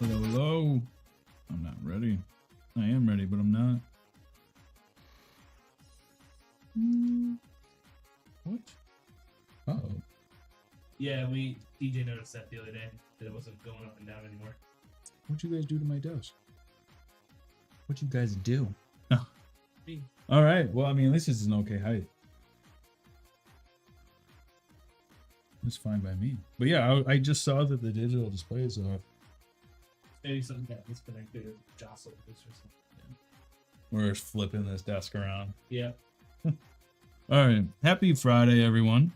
Hello. I'm not ready. I am ready, but I'm not. What? Uh-oh. Yeah, DJ noticed that the other day, that it wasn't going up and down anymore. What'd you guys do to my desk? What'd you guys do? Me. All right. Well, I mean, this is an okay height. It's fine by me. But yeah, I just saw that the digital display is off. Maybe something got disconnected or jostled this or something. We're flipping this desk around. Yeah. All right. Happy Friday, everyone.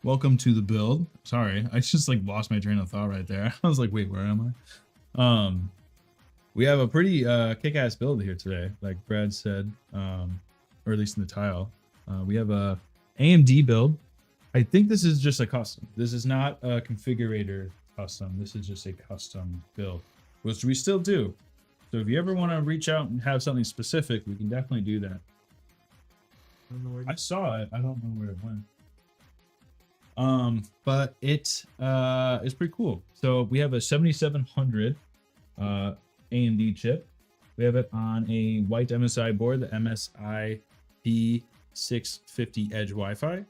Welcome to the build. Sorry, I just like lost my train of thought right there. I was like, wait, where am I? We have a pretty kick-ass build here today, like Brad said, or at least in the tile. We have a AMD build. I think this is just a custom. This is not a configurator custom. This is just a custom build, which we still do. So if you ever want to reach out and have something specific, we can definitely do that. I saw it. I don't know where it went. But it is pretty cool. So we have a 7700 AMD chip. We have it on a white MSI board, the MSI P650 Edge Wi-Fi.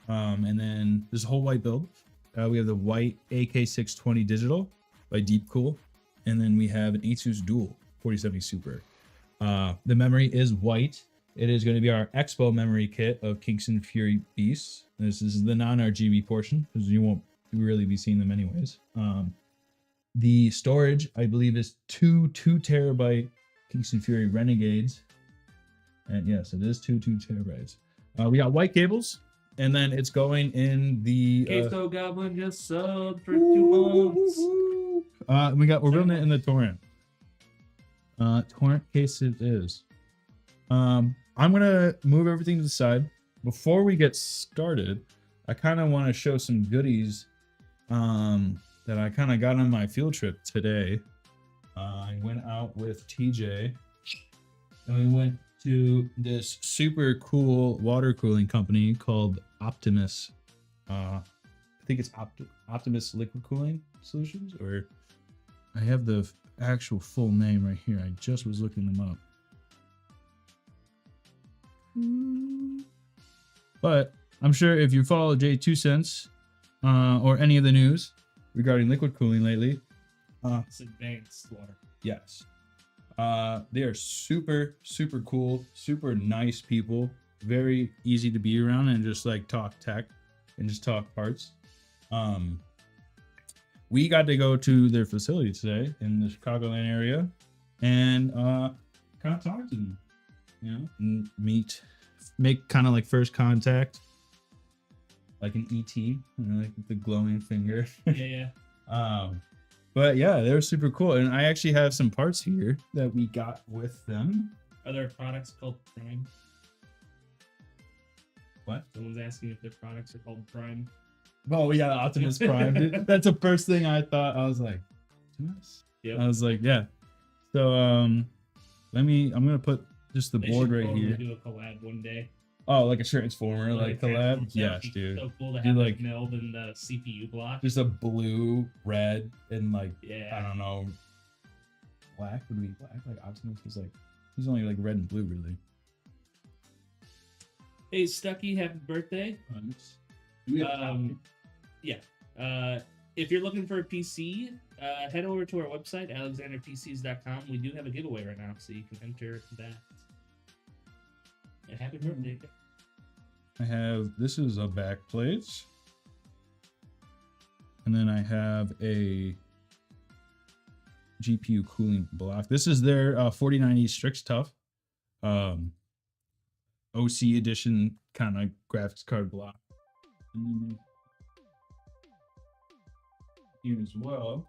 And then there's a whole white build. We have the white AK620 digital by Deepcool. And then we have an Asus Dual 4070 Super. The memory is white. It is going to be our Expo memory kit of Kingston Fury Beasts. This is the non-RGB portion because you won't really be seeing them anyways. The storage, I believe, is two terabyte Kingston Fury Renegades. And yes, it is two terabytes. We got white cables, and then it's going in the Queso Goblin just subbed for 2 months. We're building it in the Torrent. Torrent case it is. I'm gonna move everything to the side. Before we get started, I kind of want to show some goodies that I kind of got on my field trip today. I went out with TJ and we went to this super cool water cooling company called Optimus. I think it's Optimus Liquid Cooling Solutions, or I have the actual full name right here. I just was looking them up. But I'm sure if you follow J2 Cents or any of the news regarding liquid cooling lately, It's advanced water. yes, they are super cool, super nice people, very easy to be around, and just like talk tech and just talk parts. We got to go to their facility today in the Chicagoland area and kind of talk to them, you know, and make kind of like first contact, like an ET, you know, like the glowing finger. Yeah. But yeah, they're super cool, and I actually have some parts here that we got with them. Are there products called Prime? What? Someone's asking if their products are called Prime. Oh, we got Optimus Prime. Dude. That's the first thing I thought. I was like, Optimus? Yep. I was like, yeah. So I'm gonna put just the They board should right totally here. do a collab one day. Oh, like a Transformer, like collab? Transformers, Yes, that'd be dude. So cool to Do have like- like meld in the CPU block. Just a blue, red, and like, Yeah. I don't know, black would be black. Like Optimus is like, he's only like red and blue, really. Hey, Stucky, happy birthday. Do we have a copy? If you're looking for a PC, head over to our website, alexanderpcs.com. We do have a giveaway right now, so you can enter that. And happy birthday. I have, this is a back plate. And then I have a GPU cooling block. This is their 4090 Strix Tough OC edition kind of graphics card block. And then here as well.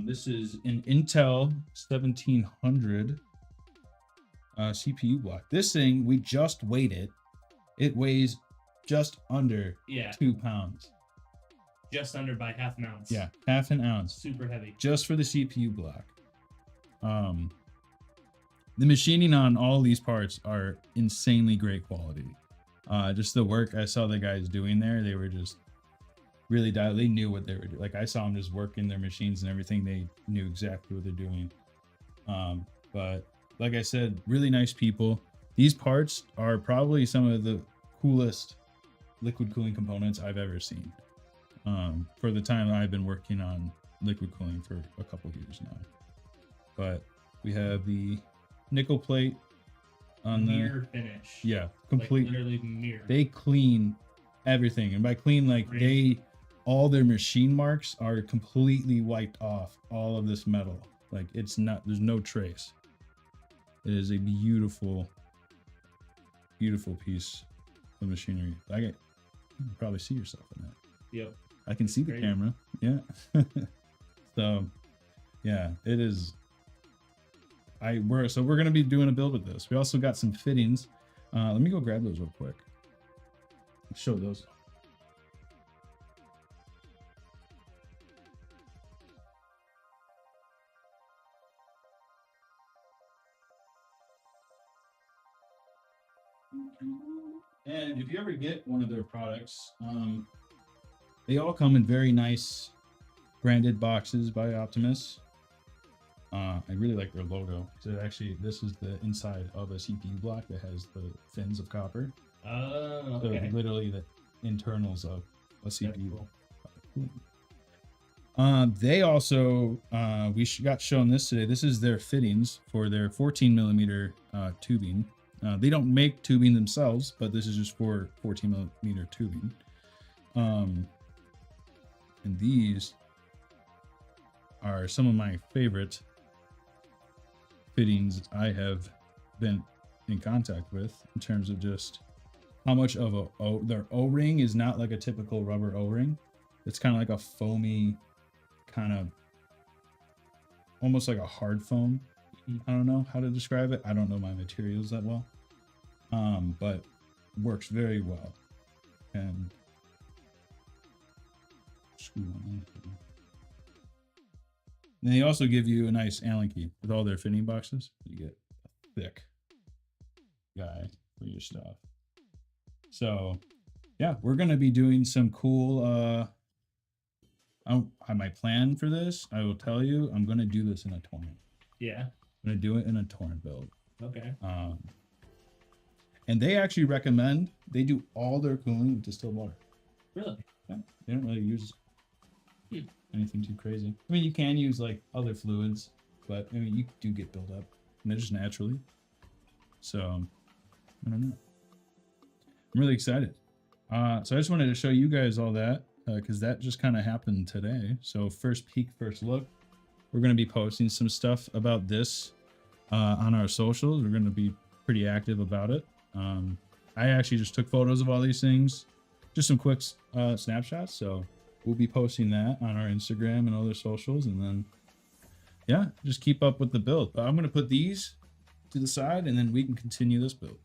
This is an Intel 1700 CPU block. This thing, we just weighed it. It weighs just under 2 pounds. Just under by half an ounce. Yeah, half an ounce. Super heavy. Just for the CPU block. The machining on all these parts are insanely great quality. Just the work I saw the guys doing there, they were just really dialed. They knew what they were doing. Like I saw them just working their machines and everything. They knew exactly what they're doing. But like I said, really nice people. These parts are probably some of the coolest liquid cooling components I've ever seen. For the time I've been working on liquid cooling for a couple years now. But we have the nickel plate on mirror finish. Yeah, complete. Like literally mirror. They clean everything, and by clean, like all their machine marks are completely wiped off. All of this metal, like it's not. There's no trace. It is a beautiful, beautiful piece of machinery. Like you can probably see yourself in that. Yep. I can see the camera. Yeah. So, yeah, it is. So we're gonna be doing a build with this. We also got some fittings. Let me go grab those real quick. Show those. And if you ever get one of their products, they all come in very nice branded boxes by Optimus. I really like their logo. So actually, this is the inside of a CPU block that has the fins of copper. Oh, okay. So literally the internals of a CPU. They also, got shown this today. This is their fittings for their 14 millimeter tubing. They don't make tubing themselves, but this is just for 14 millimeter tubing. And these are some of my favorite fittings I have been in contact with in terms of just how much of their O-ring is not like a typical rubber O-ring. It's kind of like a foamy, kind of almost like a hard foam. I don't know how to describe it. I don't know my materials that well, but works very well. And screw on that. And they also give you a nice Allen key with all their fitting boxes. You get a thick guy for your stuff. So yeah, we're gonna be doing some cool. My plan for this, I will tell you, I'm gonna do this in a torrent. Yeah. I'm gonna do it in a torrent build. Okay. And they actually recommend they do all their cooling with distilled water. Really? Yeah. They don't really use anything too crazy. I mean, you can use like other fluids, but I mean, you do get built up, and they're just naturally. So I don't know. I'm really excited. So I just wanted to show you guys all that because that just kind of happened today. So first peek, first look. We're going to be posting some stuff about this on our socials. We're going to be pretty active about it. I actually just took photos of all these things, just some quick snapshots. So we'll be posting that on our Instagram and other socials. And then, yeah, just keep up with the build. But I'm going to put these to the side and then we can continue this build.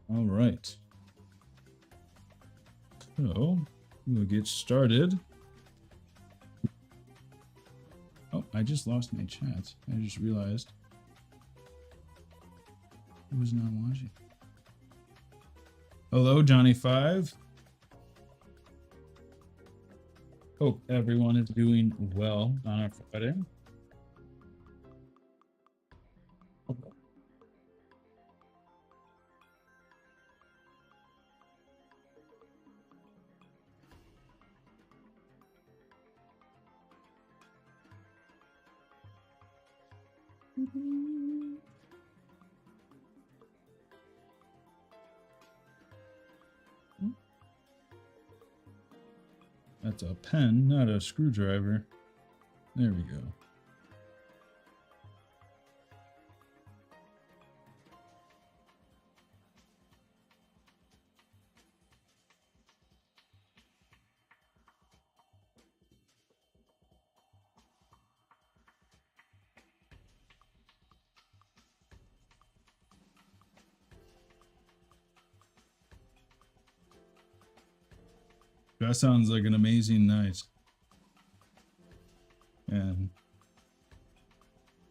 All right. So we'll get started. Oh, I just lost my chat. I just realized I was not watching. Hello, Johnny5. Hope everyone is doing well on our Friday. That's a pen, not a screwdriver. There we go. That sounds like an amazing night. And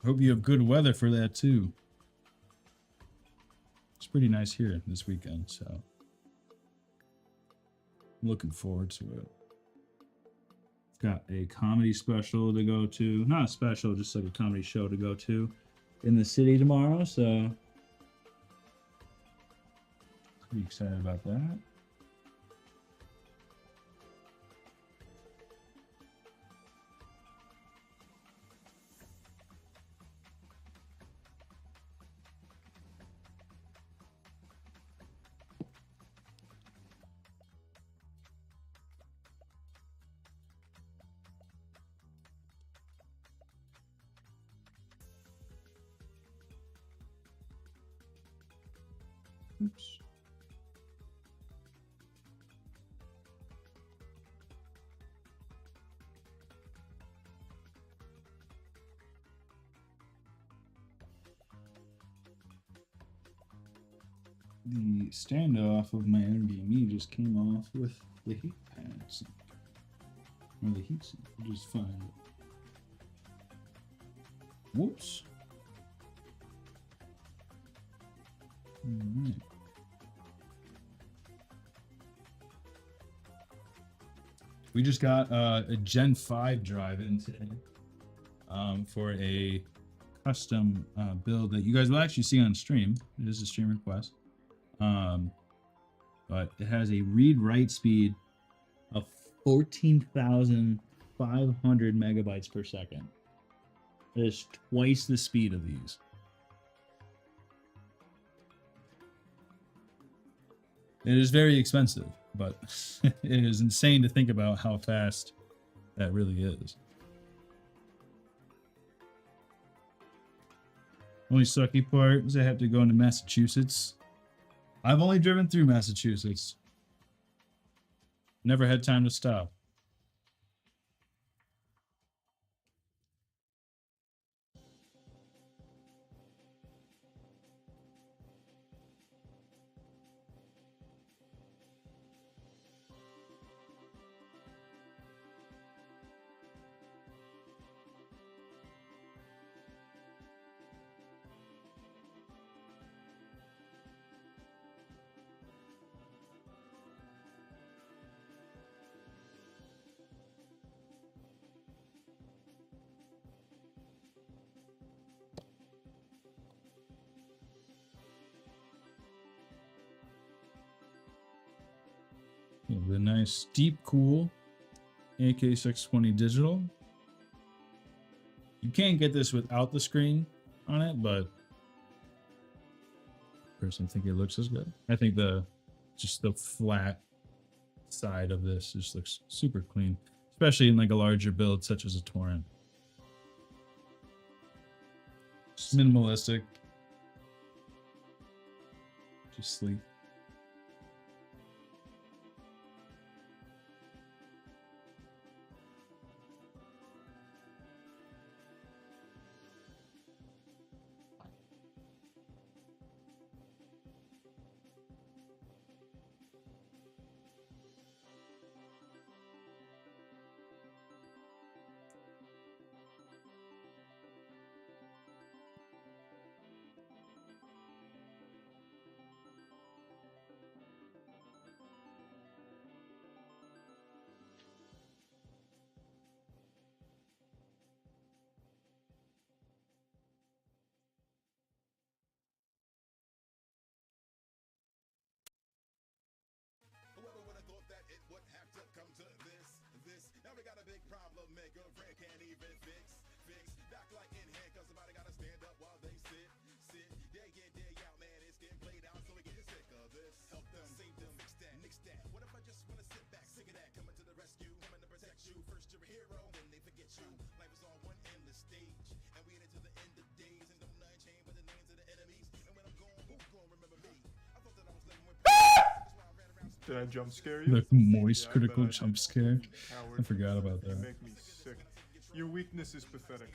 I hope you have good weather for that too. It's pretty nice here this weekend, so I'm looking forward to it. Got a comedy special to go to. Not a special, just like a comedy show to go to in the city tomorrow, so pretty excited about that. Oops. The standoff of my NVMe just came off with the heat pads. Or the heat sink, which is fine. Whoops. Alright. We just got a Gen 5 drive in today for a custom build that you guys will actually see on stream. It is a stream request. But it has a read-write speed of 14,500 megabytes per second. It is twice the speed of these. It is very expensive, but it is insane to think about how fast that really is. Only sucky part is I have to go into Massachusetts. I've only driven through Massachusetts. Never had time to stop. The nice deep cool AK620 digital. You can't get this without the screen on it, but I personally think it looks as good. I think just the flat side of this just looks super clean, especially in like a larger build such as a Torrent. Just minimalistic, just sleek. Did I jump scare you? The moist critical jump scare. I forgot about You that. make me sick. Your weakness is pathetic.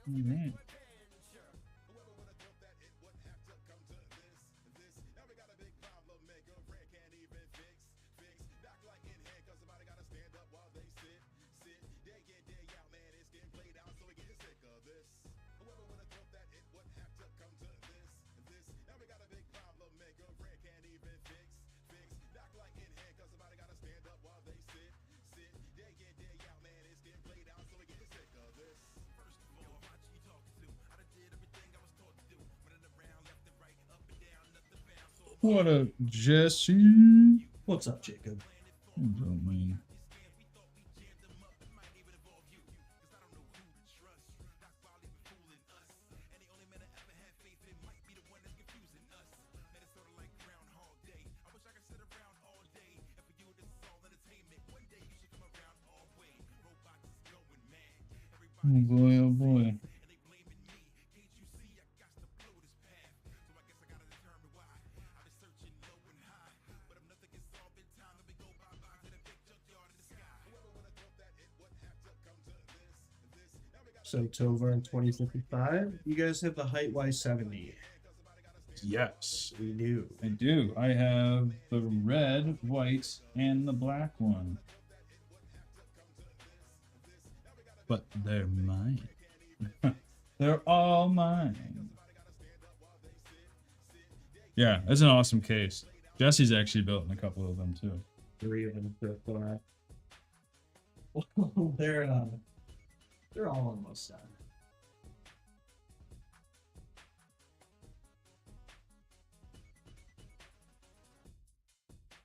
All right. What up, Jesse? What's up, Jacob? Oh, man. Oh boy, oh boy. So Tovar in 2055. You guys have the height Y70. Yes, We do. I do. I have the red, white, and the black one. But they're mine. They're all mine. Yeah, that's an awesome case. Jesse's actually built in a couple of them too. 3 of them so far. they're all almost done.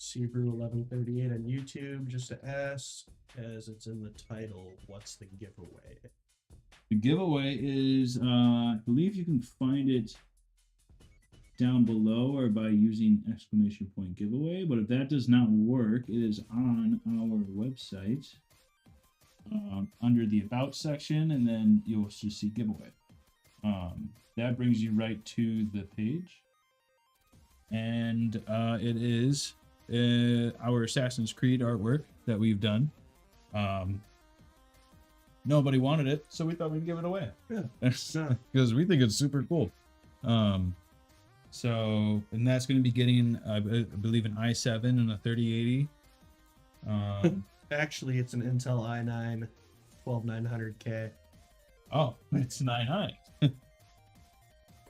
Sebrew 1138 on YouTube. Just to ask, as it's in the title, what's the giveaway? The giveaway is, I believe you can find it down below or by using exclamation point giveaway. But if that does not work, it is on our website under the about section, and then you'll just see giveaway. That brings you right to the page, and it is our Assassin's Creed artwork that we've done. Nobody wanted it, so we thought we'd give it away. Yeah. Because we think it's super cool. So, and that's going to be getting, I believe, an i7 and a 3080. Actually, it's an Intel i9 12900K. Oh, it's 9i.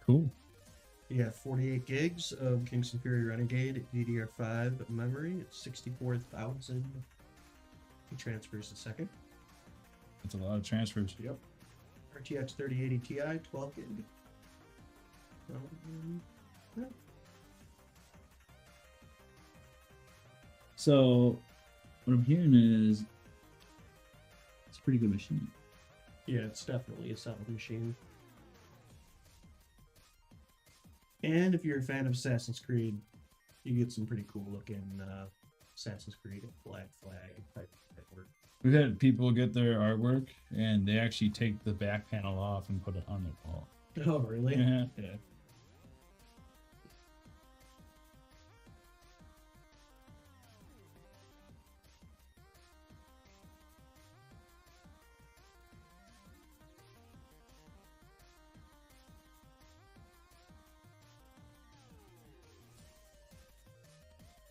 Cool. You got 48 gigs of Kingston Fury Renegade DDR5 memory. It's 64,000 transfers a second. That's a lot of transfers. Yep. RTX 3080 Ti, 12 gig. Yeah. So, what I'm hearing is it's a pretty good machine. Yeah, it's definitely a solid machine. And if you're a fan of Assassin's Creed, you get some pretty cool looking Assassin's Creed Black Flag type work. We've had people get their artwork and they actually take the back panel off and put it on their wall. Oh, really? Yeah.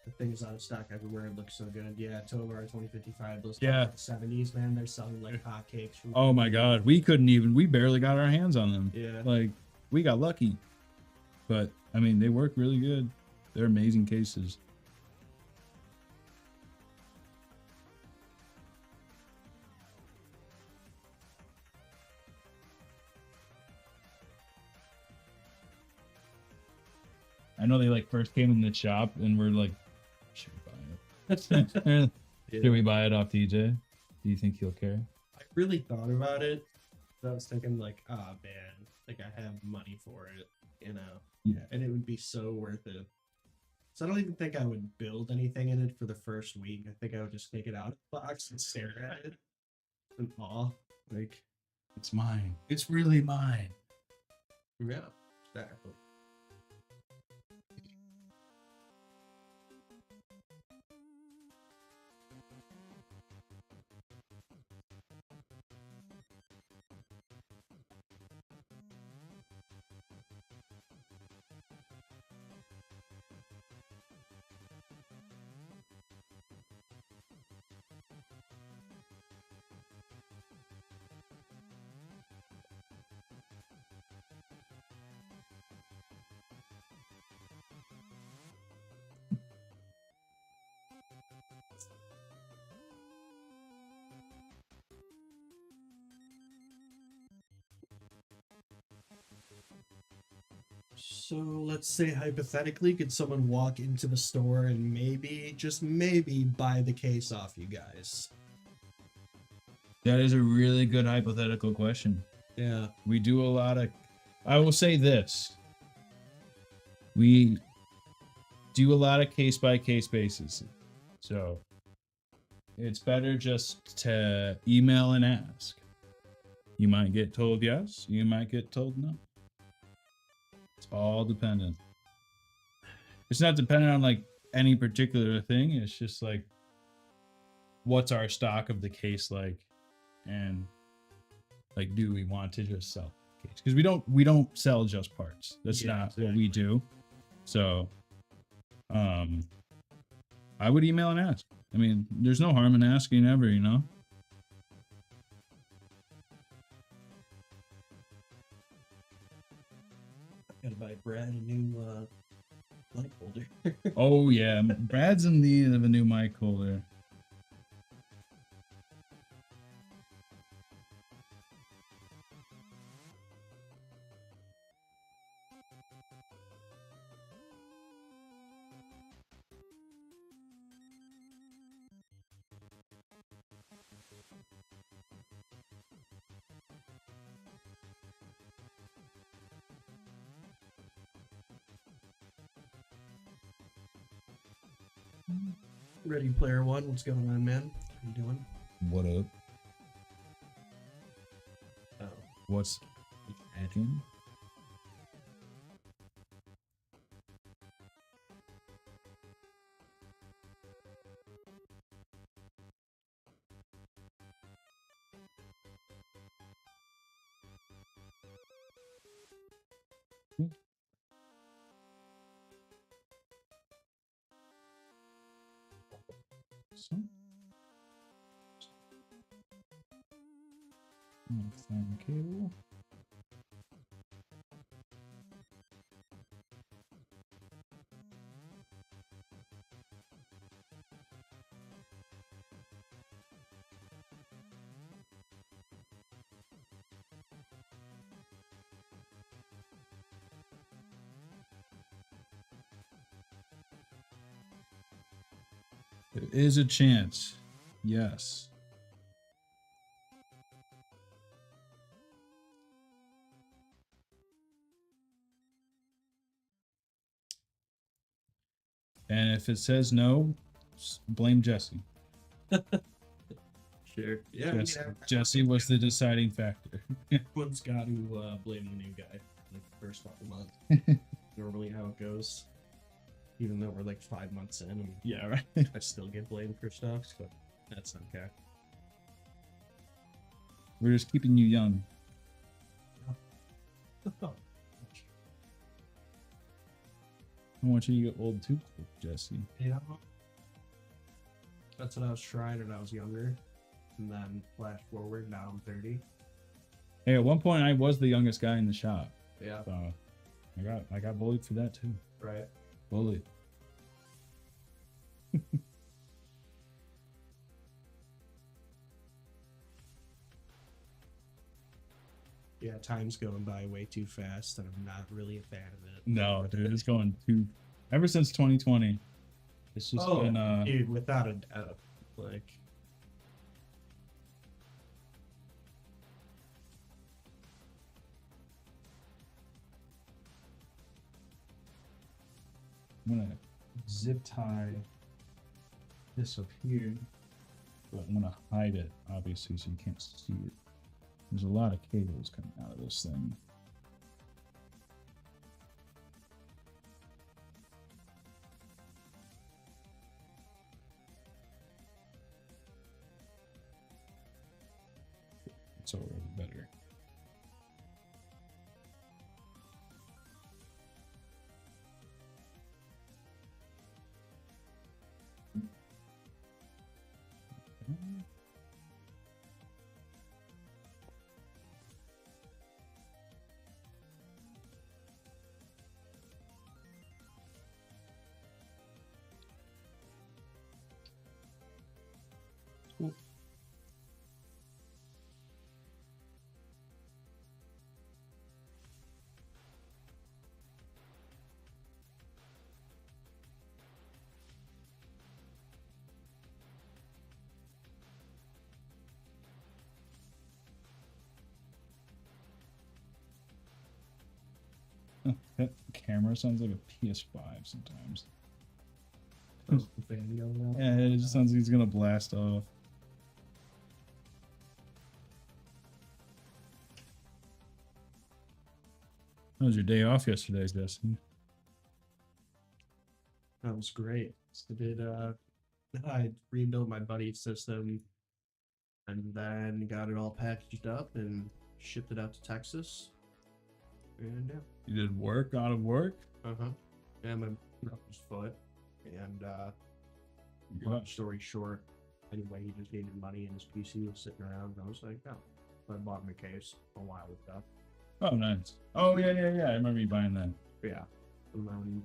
The thing's out of stock everywhere. It looks so good. Yeah, Tovar 2055. Those Yeah. 70s, man. They're selling like hotcakes. Oh my god, we barely got our hands on them. Yeah. Like, we got lucky. But, I mean, they work really good. They're amazing cases. I know they like first came in the shop and we're like, should we buy it? Should we buy it off DJ? Do you think he'll care? I really thought about it. I was thinking like, oh man, like I have money for it, you know? Yeah. And it would be so worth it. So I don't even think I would build anything in it for the first week. I think I would just take it out of the box and stare at it in awe. Like, It's mine. It's really mine. yeah, exactly. So let's say hypothetically, could someone walk into the store and maybe, just maybe, buy the case off you guys? That is a really good hypothetical question. Yeah. We do a lot of. I will say this. We do a lot of case by case basis. So it's better just to email and ask. You might get told yes, you might get told no. It's all dependent. It's not dependent on like any particular thing. It's just like, what's our stock of the case like, and like, do we want to just sell the case? Because we don't sell just parts. That's not what we do. So, I would email and ask. I mean, there's no harm in asking ever, you know. Gotta buy Brad a new light holder. Oh yeah, Brad's in need of a new mic holder. Ready Player One, what's going on, man? How you doing? What up? Oh. What's happening? So, find the cable. There is a chance. Yes. And if it says no, blame Jesse. Sure. Yeah. Jesse was the deciding factor. Everyone's got to blame the new guy like the first couple months. Normally how it goes. Even though we're like 5 months in, and Yeah, right. I still get blamed for stuff, but that's okay. We're just keeping you young. I want you to get old too, Jesse. Yeah. That's what I was trying when I was younger. And then flash forward, now I'm 30. Hey, at one point I was the youngest guy in the shop. Yeah. So I got bullied for that too. Right. Bullied. Yeah, time's going by way too fast, and I'm not really a fan of it. No, dude, it's going too. Ever since 2020, it's just been. Dude, without a doubt, like. I'm gonna zip tie this up here, but I'm gonna hide it obviously so you can't see it. There's a lot of cables coming out of this thing. It's already better. That camera sounds like a PS5 sometimes. That's the fan going on. Yeah, it just sounds like it's gonna blast off. How was your day off yesterday, Justin? That was great. So I rebuilt my buddy's system and then got it all packaged up and shipped it out to Texas. And yeah. You did work out of work? Uh-huh. And my brother's foot. And Yeah. long story short, anyway, he just needed money and his PC was sitting around. And I was like, no. So I bought him a case a while ago. Oh, nice. Oh, yeah. I remember you buying that. Yeah. And then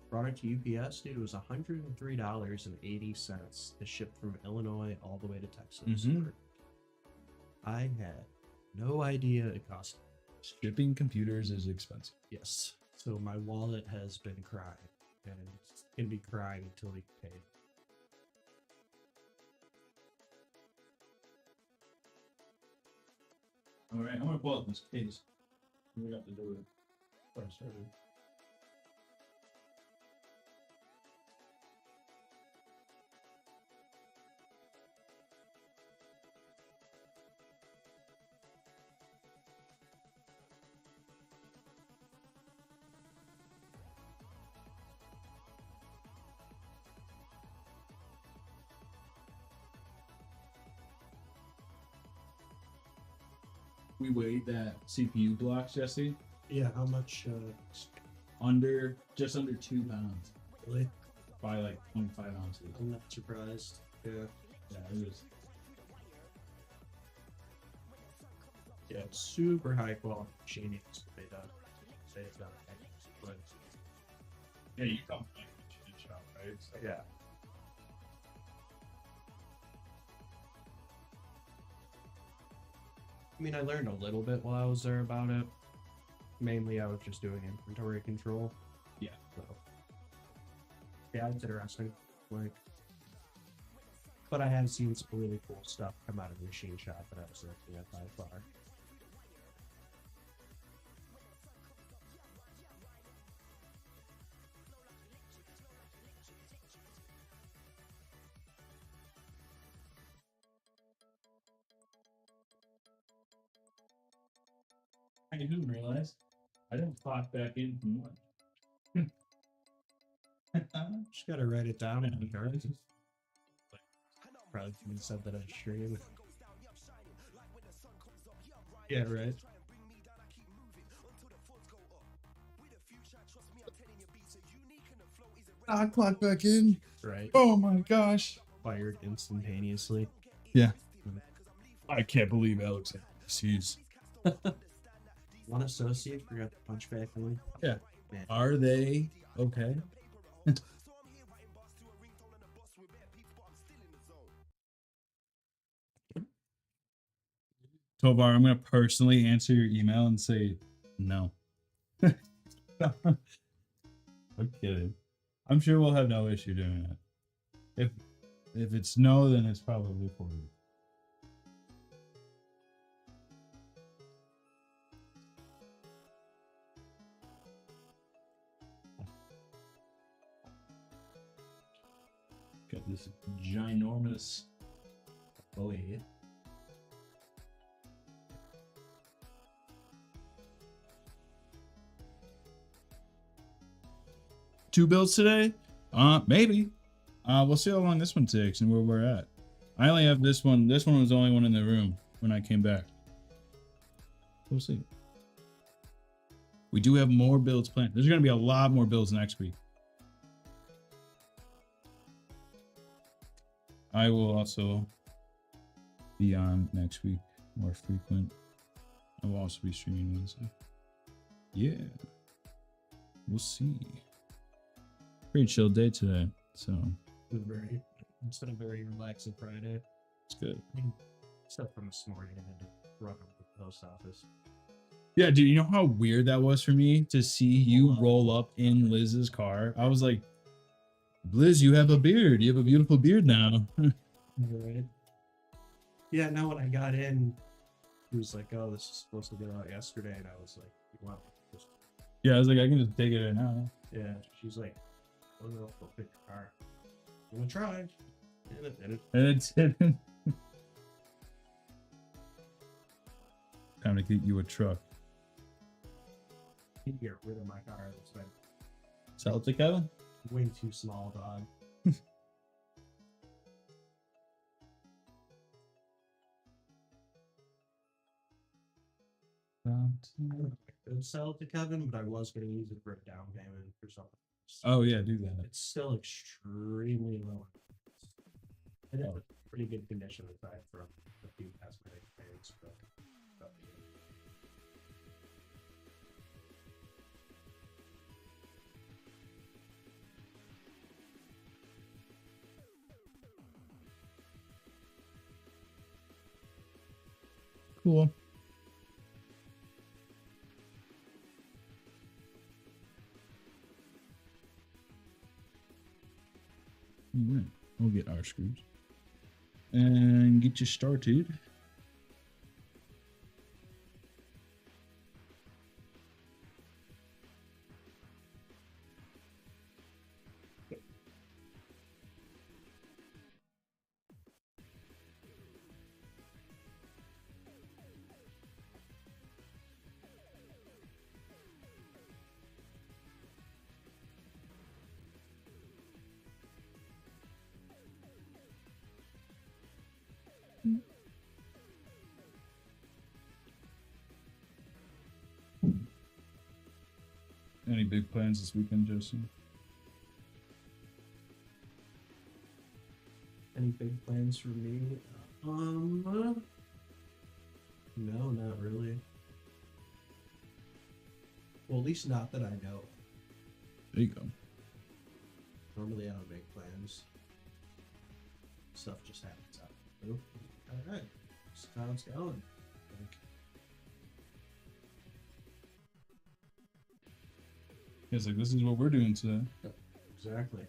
brought it to UPS, dude. It was $103.80 to ship from Illinois all the way to Texas. Mhm. I had no idea it cost. Shipping computers is expensive. Yes. So my wallet has been crying, and it's gonna be crying until we pay. All right, I'm gonna pull out this case. We got to do it first. We weighed that CPU block, Jesse, Yeah. How much? just under 2 pounds Really? by like 25 ounces. I'm not surprised. Yeah. Yeah, it was. Yeah. It's super high quality machining. They done. It's done. But Yeah, you come from like a machine shop, right? So, yeah. I mean, I learned a little bit while I was there about it. Mainly, I was just doing inventory control. Yeah. So, yeah, it's interesting. Like, but I have seen some really cool stuff come out of the machine shop that I was looking at by far. I didn't realize. I didn't clock back in from lunch. Just gotta write it down in the cards. Probably even said that on stream. Yeah, right. I clock back in. Right. Oh my gosh. Fired instantaneously. Yeah. I can't believe Alex. He's. One associate forgot to punch back in. Yeah. Man. Are they okay? Tovar, I'm gonna personally answer your email and say no. I'm kidding. I'm sure we'll have no issue doing it. If it's no, then it's probably for you. Got this ginormous boy. Two builds today? Maybe. We'll see how long this one takes and where we're at. I only have this one. This one was the only one in the room when I came back. We'll see. We do have more builds planned. There's going to be a lot more builds next week. I will also be on next week, more frequent. I will also be streaming Wednesday. Yeah. We'll see. Pretty chill day today, so It's been a very relaxing Friday. it's good. Except from this morning, I had to run over to the post office. Yeah, dude, you know how weird that was for me to see you roll up in Liz's car? I was like, Liz, you have a beard. You have a beautiful beard now. Right. Yeah, no, when I got in, he was like, oh, this is supposed to go out yesterday. And I was like, well, just Yeah, I was like, I can just take it right now. Yeah, she's like, "Oh no, go pick your car." I'm gonna try. And it didn't. And it's time to get you a truck. I need to get rid of my car. That's like Sell it to Kevin? way too small, dog. I could sell it to Kevin, but I was gonna use it for a down payment or something. Oh yeah, do that. It's still extremely low. It is pretty good condition aside from a few cosmetic things, but Cool. All right, we'll get our screws and get you started. Any big plans this weekend, Jesse? any big plans for me? No, not really. Well, at least not that I know. There you go. Normally, I don't make plans. Stuff just happens out. All right, this is how it's going. Like, It's like, this is what we're doing today. exactly.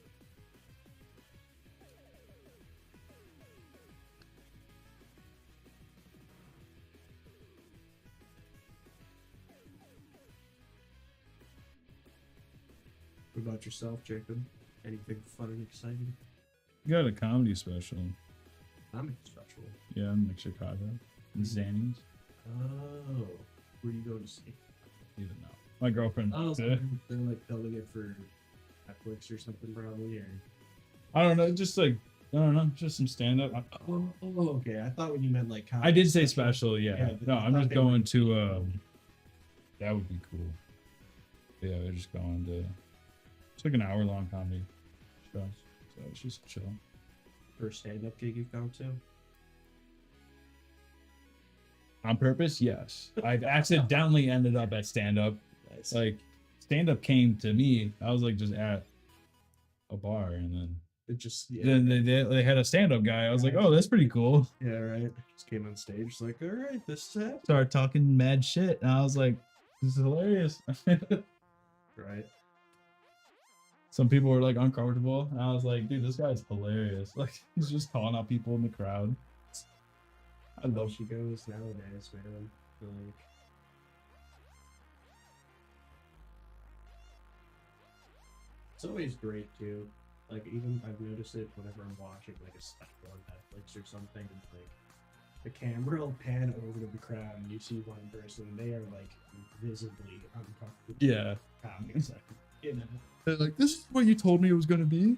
What about yourself, Jacob? Anything fun and exciting? Got a comedy special. I'm special. Yeah, I'm in Chicago. Zannies. Oh, where do you go to see? Even know. My girlfriend. Oh, Yeah. they're like filming it for Netflix or something, probably. Or I don't know. Just like, I don't know. Just some stand up. oh, okay. I thought when you meant like I did say special. Yeah. Yeah, No, I I'm thought just they were- going to. That would be cool. Yeah, we're just going to. It's like an hour-long comedy show, so it's just chill. First stand-up gig you've gone to? On purpose, yes. I've accidentally ended up at stand-up. Nice. Like, stand-up came to me. I was like just at a bar, and then It just then they had a stand-up guy. I was like, oh, that's pretty cool. yeah, right. Just came on stage, it's like, all right, this is it. Started talking mad shit, and I was like, this is hilarious. Right. Some people were like uncomfortable, and I was like, dude, this guy's hilarious. Like, he's just calling out people in the crowd. I How love she goes nowadays, man. Like, it's always great too. Like, even I've noticed it whenever I'm watching like a special on Netflix or something, and like the camera will pan over to the crowd and you see one person, they are like visibly uncomfortable. Yeah. Comics, like, you know. They're like, this is what you told me it was gonna be.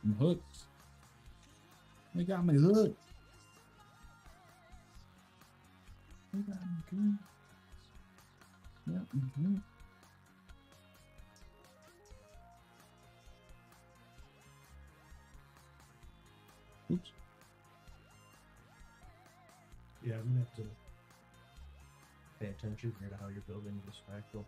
I'm hooked. They got me hooked. They got me good. Yeah. Mm-hmm. Oops. Yeah, I'm gonna have to pay attention here to how you're building this fractal.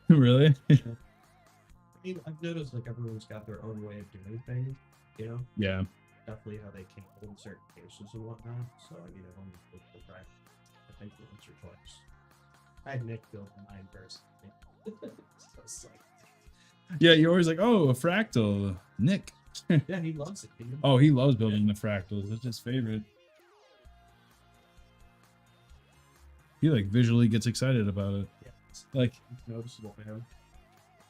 Really? I mean, I've noticed like everyone's got their own way of doing things, you know? Yeah. Definitely how they can in certain cases and whatnot. So I mean, I've only built the fractal, I think, once or twice. I had Nick build mine first. So it's like, Yeah, you're always like, oh, a fractal. Nick. yeah, he loves it. Dude. Oh, he loves building the fractals. That's his favorite. He like visually gets excited about it. Yeah, it's Like, noticeable, man.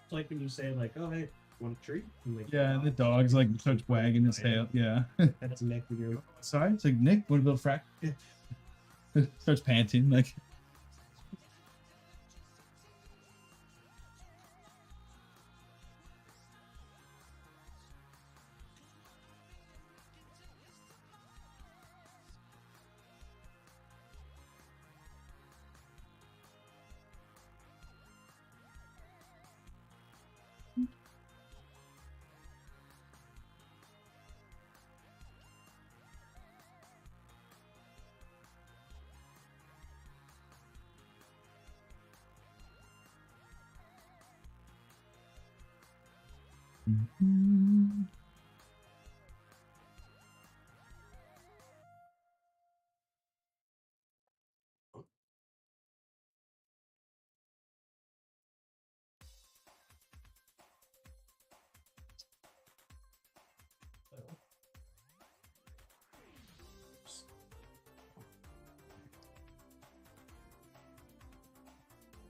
It's like when you say like, "Oh, hey, want a treat?" And, like, yeah, and the dog's like starts wagging his tail. Yeah. That's Nick when you're Outside, it's like Nick, what about fract? Starts panting like.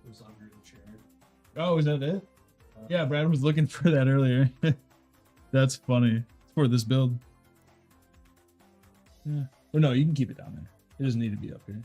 it was under the chair. Oh, is that it? Yeah, Brad was looking for that earlier. That's funny. It's for this build. Yeah. Well, no, you can keep it down there. It doesn't need to be up here.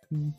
Cool.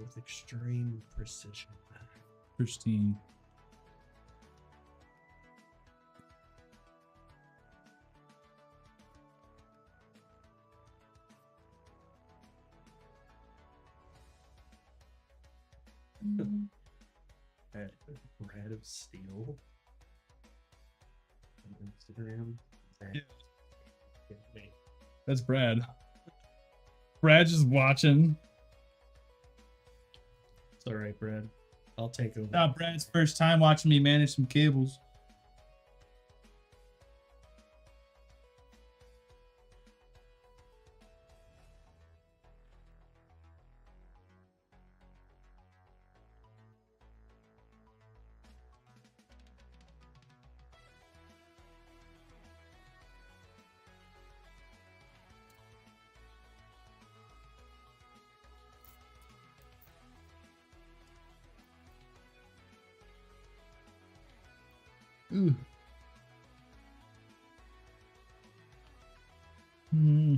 with extreme precision. Pristine. Bread of steel on Instagram. Yeah. That's Brad. Brad's just watching. It's all right, Brad. I'll take over. Not Brad's first time watching me manage some cables. Ooh. Hmm.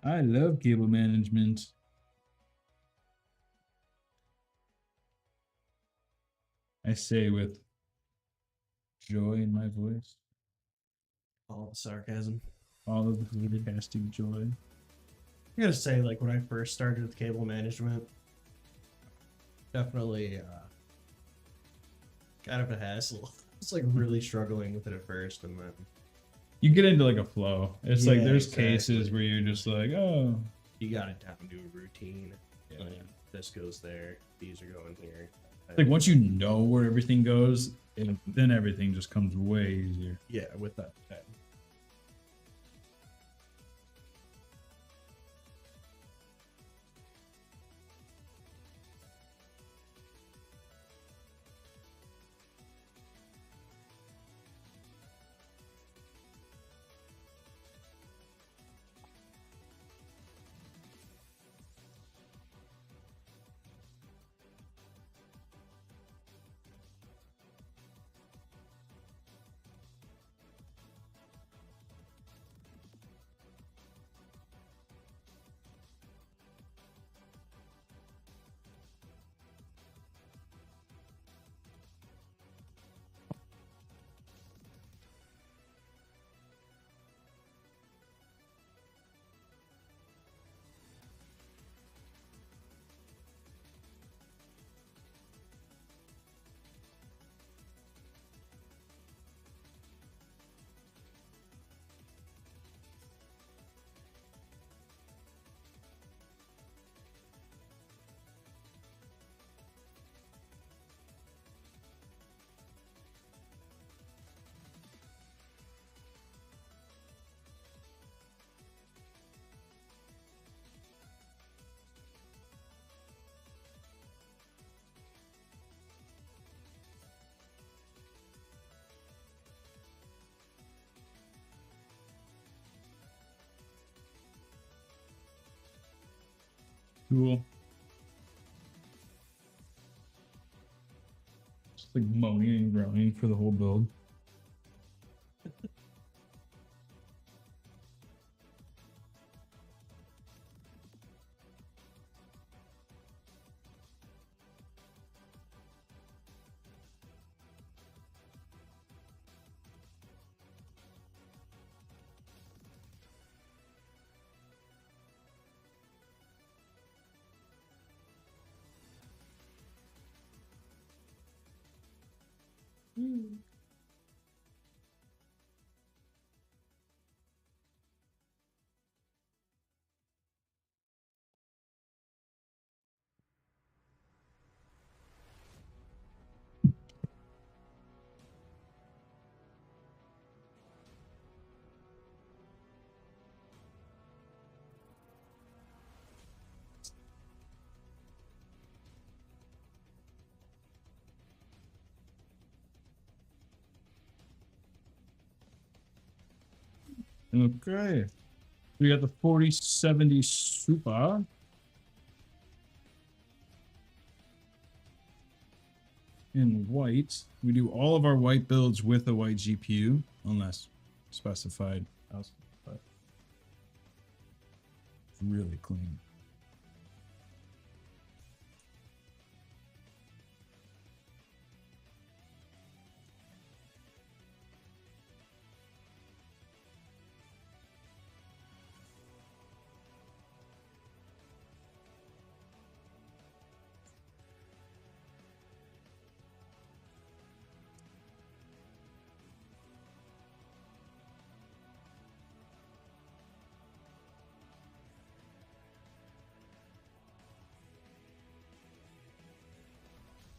I love cable management. I say with joy in my voice. All the sarcasm. All of the sarcastic joy. I gotta say, like when I first started with cable management, definitely kind of a hassle. It's like really struggling with it at first, and then You get into like a flow. It's like Yeah, there's exactly. cases where you're just like, oh, you got it down to a routine. yeah. Like, this goes there, these are going here. Like once you know where everything goes, then everything just comes way easier. Yeah, with that. Cool. Just like moaning and groaning for the whole build. Okay. We got the 4070 Super. In white. We do all of our white builds with a white GPU, unless specified. Else, but it's really clean.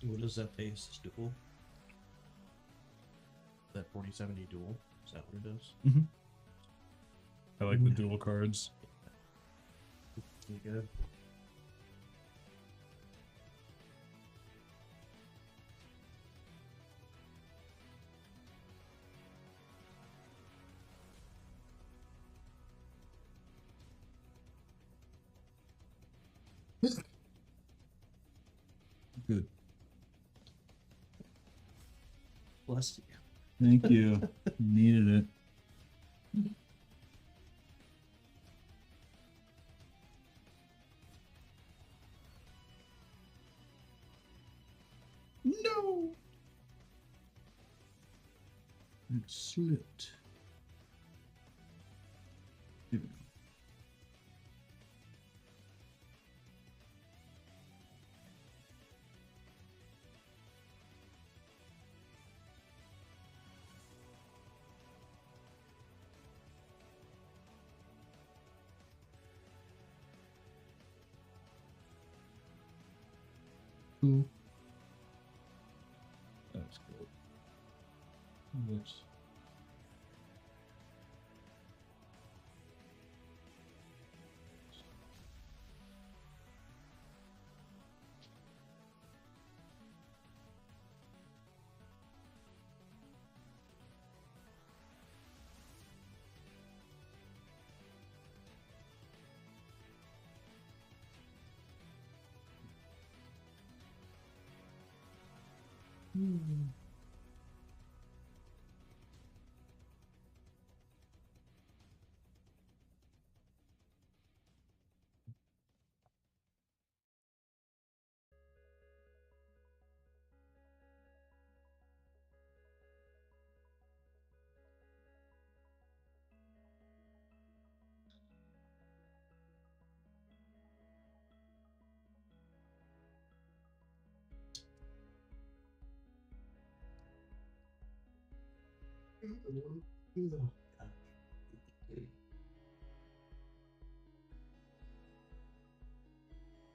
What is that face? Dual? That 4070 dual? Is that what it is? I like the dual cards. You good? Good. Bless you. Thank you. Needed it. No. It slipped. Here we go. Cool. That's cool. Whoops.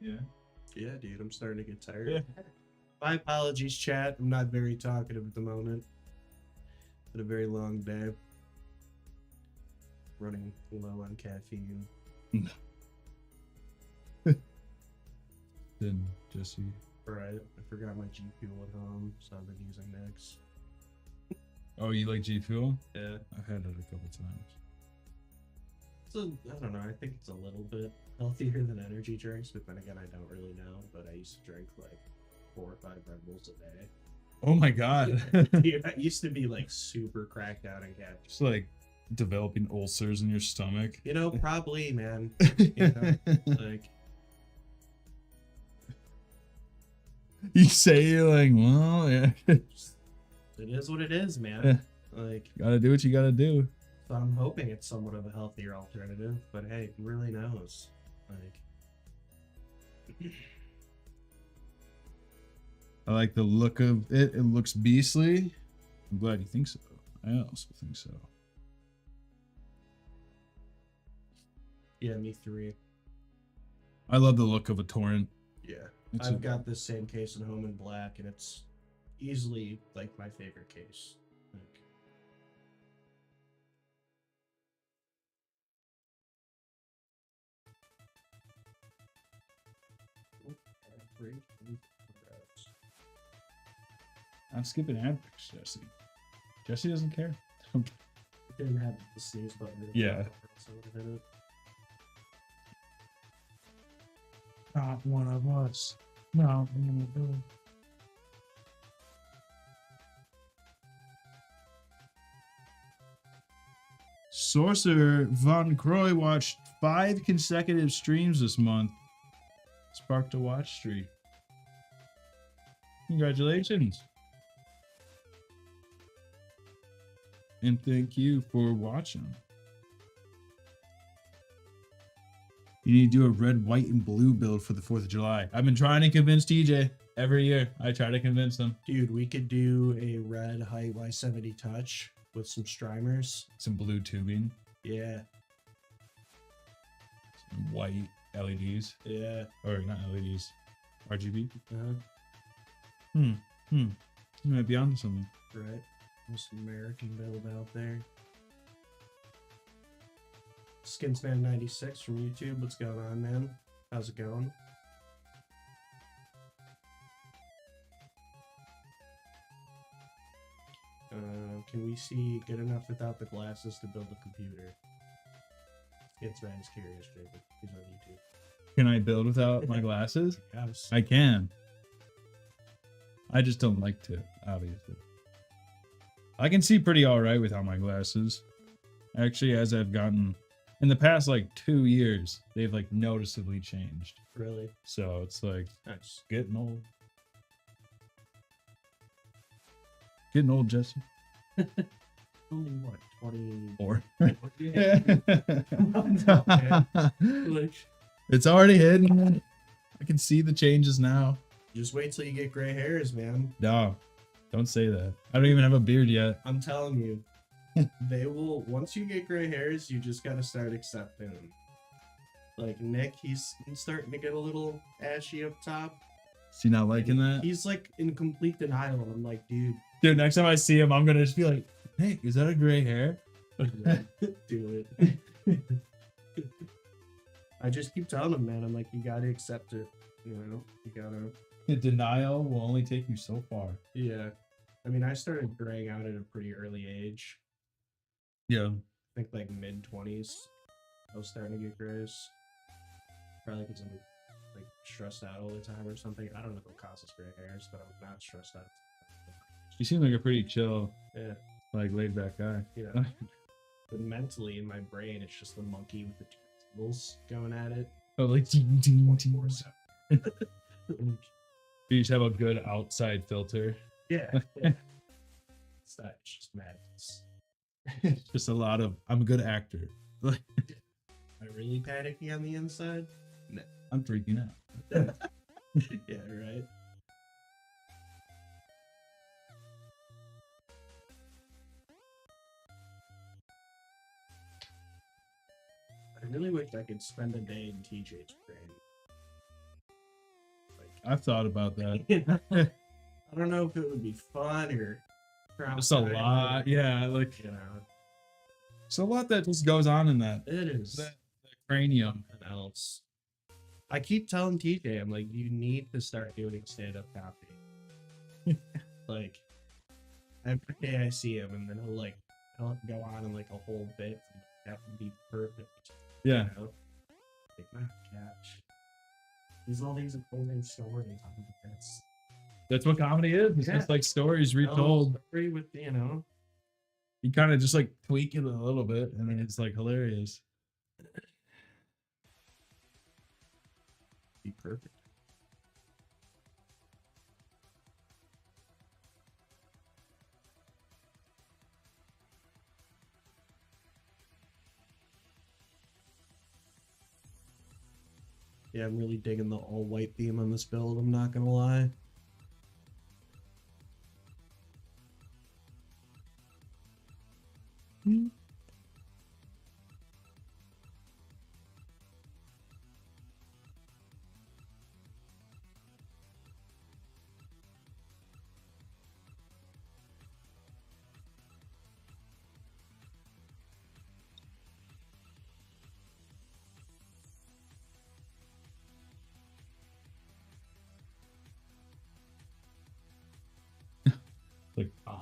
Yeah. Yeah, dude, I'm starting to get tired. Yeah. My apologies, chat. I'm not very talkative at the moment. Had a very long day. Running low on caffeine. Then Jesse. Right. I forgot my G Fuel at home, so I've been using Nix. Oh, you like G Fuel? Yeah. I've had it a couple times. It's a, I don't know. I think it's a little bit healthier than energy drinks, but then again, I don't really know. But I used to drink like 4 or 5 Red Bulls a day. Oh my god. Dude, I used to be like super cracked out in caffeine. Just like developing ulcers in your stomach. You know, probably, man. You know, like, you say you're like, well, yeah. it is what it is, man. Like, Gotta do what you gotta do. so I'm hoping it's somewhat of a healthier alternative, but hey, who really knows? Like, I like the look of it. It looks beastly. I'm glad you think so. I also think so. Yeah, me 3. I love the look of a torrent. Yeah. It's I've got this same case in home in black, and it's easily like my favorite case. Like, I'm skipping ad breaks, Jesse. Jesse doesn't care. it didn't have the sneeze button. Yeah. So I would've hit it. Not one of us. No, Sorcerer Von Croy watched 5 consecutive streams this month. Sparked a watch streak. Congratulations. And thank you for watching. You need to do a red, white, and blue build for the 4th of July. I've been trying to convince TJ every year. I try to convince him. Dude, we could do a red height Y70 touch with some streamers. Some blue tubing, Yeah. some white LEDs, Yeah. or not LEDs, RGB. Uh-huh. You might be onto something. Right. Most American build out there. Skinsman96 from YouTube. What's going on, man? How's it going? Can we see good enough without the glasses to build a computer? Skinsman is curious, Jacob. He's on YouTube. Can I build without my glasses? Yes. I can. I just don't like to, obviously. I can see pretty all right without my glasses. Actually, as I've gotten in the past like 2 years, they've like noticeably changed. Really? So it's like Nice. getting old. Getting old, Jesse. Only what? 20. Or Yeah. Like, it's already hidden. I can see the changes now. just wait till you get gray hairs, man. No, don't say that. I don't even have a beard yet. I'm telling you, they will. Once you get gray hairs, you just gotta start accepting them. Like Nick, he's starting to get a little ashy up top. Is he not liking that? He's like in complete denial. I'm like, dude, Dude, next time I see him, I'm gonna just be like, hey, is that a gray hair? do it. I just keep telling him, man. I'm like, you gotta accept it. You know, you gotta. Denial will only take you so far. Yeah. I mean, I started graying out at a pretty early age. Yeah. I think like mid-20s. I was starting to get grays. Probably because I'm like stressed out all the time or something. I don't know what causes gray hairs, but I'm not stressed out. You seem like a pretty chill, Yeah. like laid back guy. Yeah. But mentally in my brain, it's just the monkey with the two tools going at it. Oh, like ting, ting, ting. 24/7. You just have a good outside filter. Yeah. Yeah. It's not it's just madness. Just a lot of, I'm a good actor. Am I really panicking on the inside? I'm freaking out. Yeah, right. I really wish I could spend a day in TJ's brain. I've thought about that. I don't know if it would be fun or Just a lot. Yeah, like You know, it's a lot that just goes on in that, it is that cranium. something else. I keep telling TJ, I'm like, you need to start doing stand-up comedy. Like, every day I see him, and then he'll go on in like a whole bit. And that would be perfect. Yeah. You know? Like, my gosh. There's all these amazing stories. That's what comedy is. It's Yeah. just like stories retold. Story with, you know. You kind of just like tweak it a little bit, and then it's like hilarious. Be perfect. Yeah, I'm really digging the all white theme on this build, I'm not gonna lie.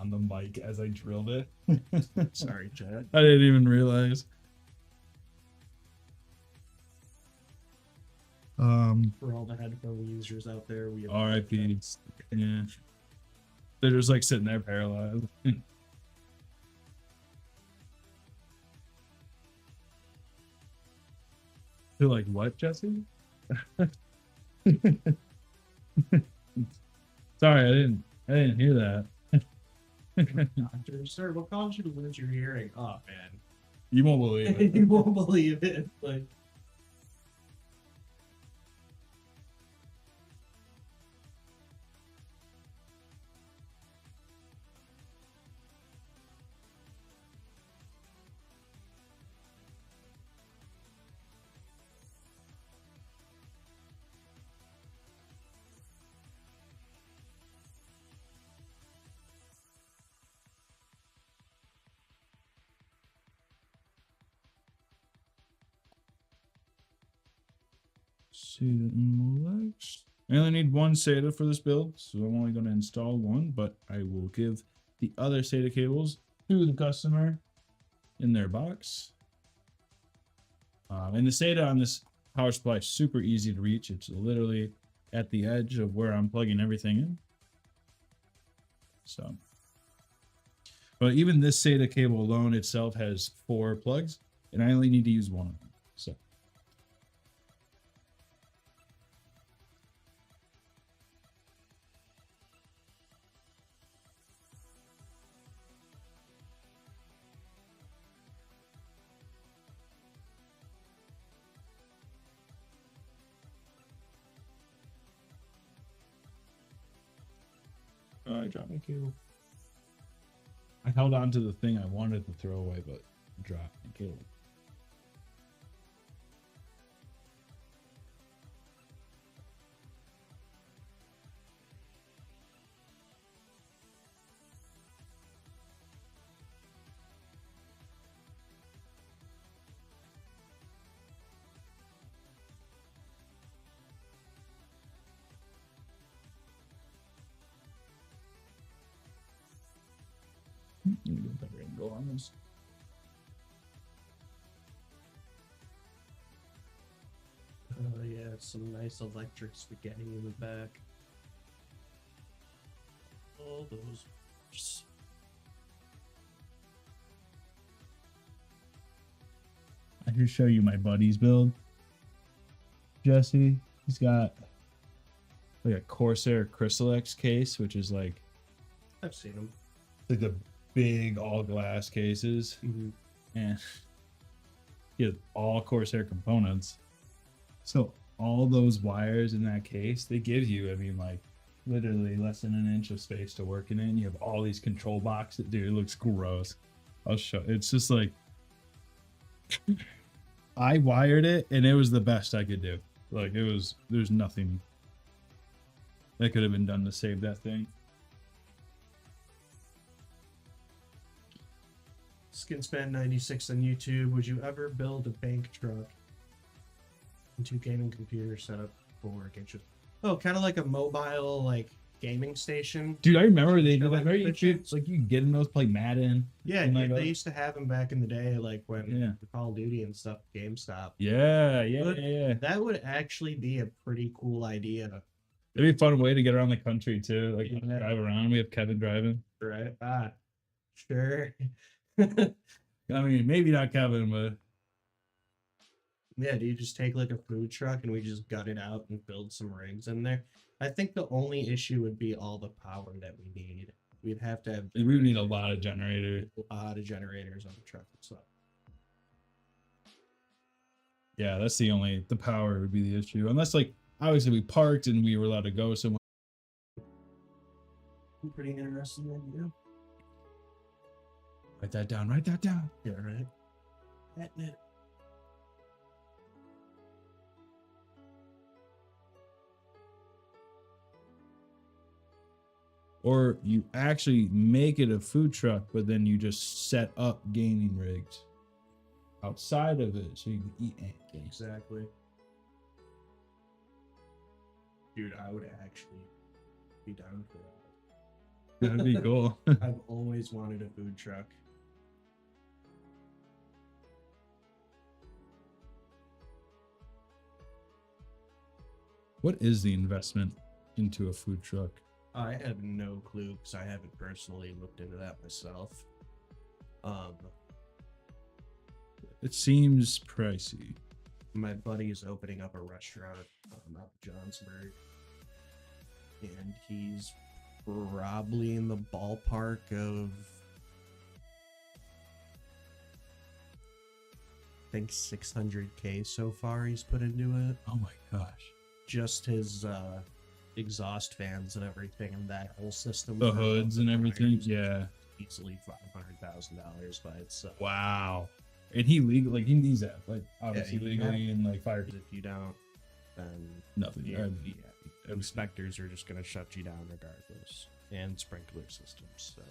on the mic as I drilled it. Sorry, Chad. I didn't even realize. For all the headphone users out there, we R.I.P. Yeah. They're just like sitting there paralyzed. They're like, what, Jesse? Sorry, I didn't hear that. Doctor, sir, what caused you to lose your hearing? Oh man, You won't believe it. you won't believe it. Like, SATA in Molex. I only need one SATA for this build, so I'm only going to install one, but I will give the other SATA cables to the customer in their box. And the SATA on this power supply is super easy to reach. It's literally at the edge of where I'm plugging everything in. So, but even this SATA cable alone itself has 4 plugs, and I only need to use one of them. So. Oh, I dropped my cable. I held on to the thing I wanted to throw away, but dropped my cable. Let me get a better angle on this. oh yeah, some nice electric spaghetti in the back. All those. I can show you my buddy's build. Jesse, he's got like a Corsair Crystal X case, which is like I've seen them. the big all glass cases, and he has all Corsair components. So all those wires in that case, they give you, I mean, like literally less than an inch of space to work in. You have all these control boxes. Dude, it looks gross. I'll show. It's just like I wired it, and it was the best I could do. Like it was. There's nothing that could have been done to save that thing. Skinspan96 on YouTube. Would you ever build a bank truck into gaming computer setup for Genshin? Oh, kind of like a mobile like gaming station. Dude, I remember they did Like that very pitches. like you can get in those, play Madden. Yeah, and they like, used to have them back in the day, like when Yeah. the Call of Duty and stuff, GameStop. Yeah. That would actually be a pretty cool idea, It'd be a fun way to get around the country too. Like Yeah. drive around. We have Kevin driving. right? Sure. I mean, maybe not Kevin, but Yeah, do you just take like a food truck and we just gut it out and build some rigs in there? I think the only issue would be all the power that we need. We'd have to have we would need a lot of generators. a lot of generators on the truck itself. Yeah, that's the power would be the issue. Unless like obviously we parked and we were allowed to go somewhere. Pretty interesting idea. Write that down. Write that down. Yeah, right. Getting it. Or you actually make it a food truck, but then you just set up gaming rigs outside of it so you can eat anything. Exactly. Dude, I would actually be down for that. That'd be cool. I've always wanted a food truck. What is the investment into a food truck? I have no clue because I haven't personally looked into that myself. It seems pricey. My buddy is opening up a restaurant up in Johnsburg, and he's probably in the ballpark of, I think, 600K so far he's put into it. Oh my gosh. Just his exhaust fans and everything, and that whole system. The for hoods the and everything. tires, Yeah. Easily $500,000 by itself. Wow. And he he needs that. Like obviously he legally and like fire If you don't, then nothing. yeah, I'd- yeah, inspectors are just going to shut you down regardless, and sprinkler systems. So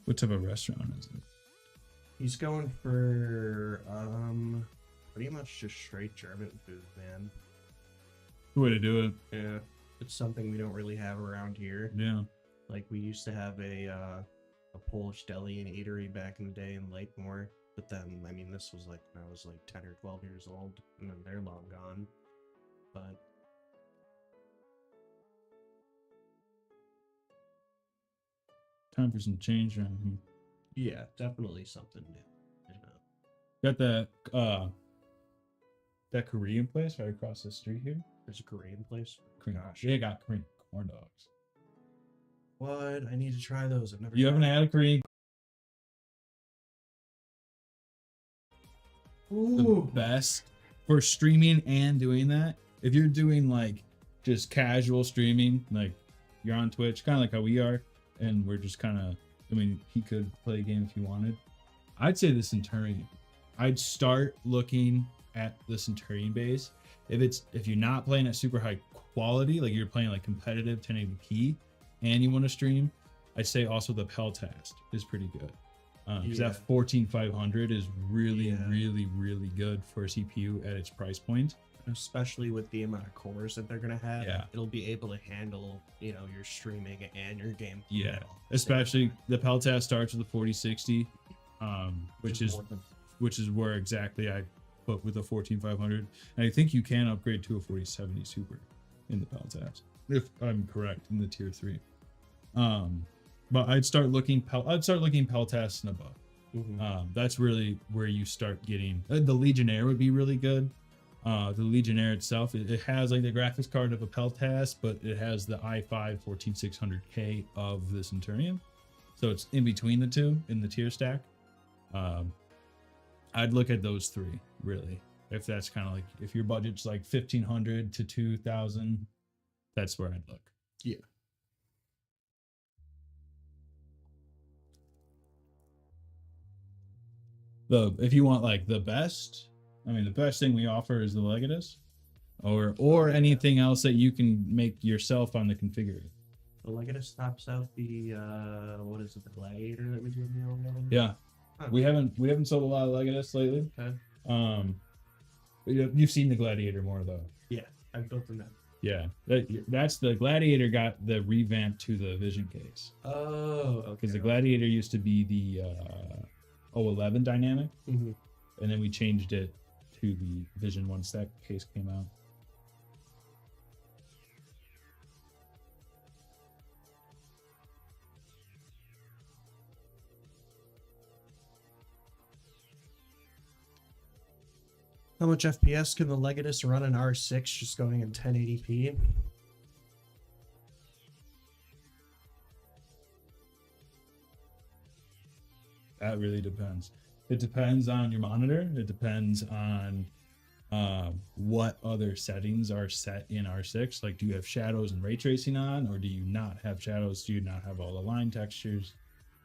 What type of restaurant is it? he's going for pretty much just straight German food, man. The way to do it. Yeah, it's something we don't really have around here. Yeah. Like, we used to have a Polish deli and eatery back in the day in Lakemore, but then, I mean, this was like when I was like 10 or 12 years old, and then they're long gone. But Time for some change around here. yeah, definitely something new. You know, Got that Korean place right across the street here. there's a Korean place. Korean. Gosh. They got Korean corn dogs. What? I need to try those. I've never. You haven't tried. had a Korean? The Ooh. best for streaming and doing that. If you're doing like just casual streaming, like you're on Twitch, kind of like how we are, and we're just kind of, I mean, he could play a game if he wanted. I'd say the Centurion. I'd start looking at the Centurion base. If you're not playing at super high quality, like you're playing like competitive 1080p and you want to stream, I'd say also the Peltast is pretty good. Because Yeah. that 14500 is really, Yeah. really, really good for a CPU at its price point. Especially with the amount of cores that they're gonna have, Yeah. it'll be able to handle, your streaming and your game. Yeah, especially the Peltast starts with the 4060, which is where exactly I put with the 14500, and I think you can upgrade to a 4070 Super in the Peltast if I'm correct in the tier 3. But I'd start looking Peltast and above. Mhm. That's really where you start getting the Legionnaire would be really good. The Legionnaire itself, it has like the graphics card of a Peltast, but it has the i5 14600K of the Centurion, so it's in between the two in the tier stack. I'd look at those three really. If that's kind of like if your budget's like 1500 to 2000, that's where I'd look. Yeah. If you want like the best, I mean the best thing we offer is the Legatus, or anything else that you can make yourself on the configurator. The Legatus tops out the what is it, the Gladiator that we do in the 11? Yeah, Huh. we haven't sold a lot of Legatus lately. Okay. But you've seen the Gladiator more though. Yeah, I've built them now. Yeah, that's the Gladiator got the revamp to the Vision case Oh, because the Gladiator used to be the 011 dynamic, Mhm. and then we changed it to the Vision once that case came out. How much FPS can the Legatus run in R6 just going in 1080p? That really depends. It depends on your monitor. It depends on what other settings are set in R6. Like, do you have shadows and ray tracing on, or do you not have shadows? Do you not have all the line textures?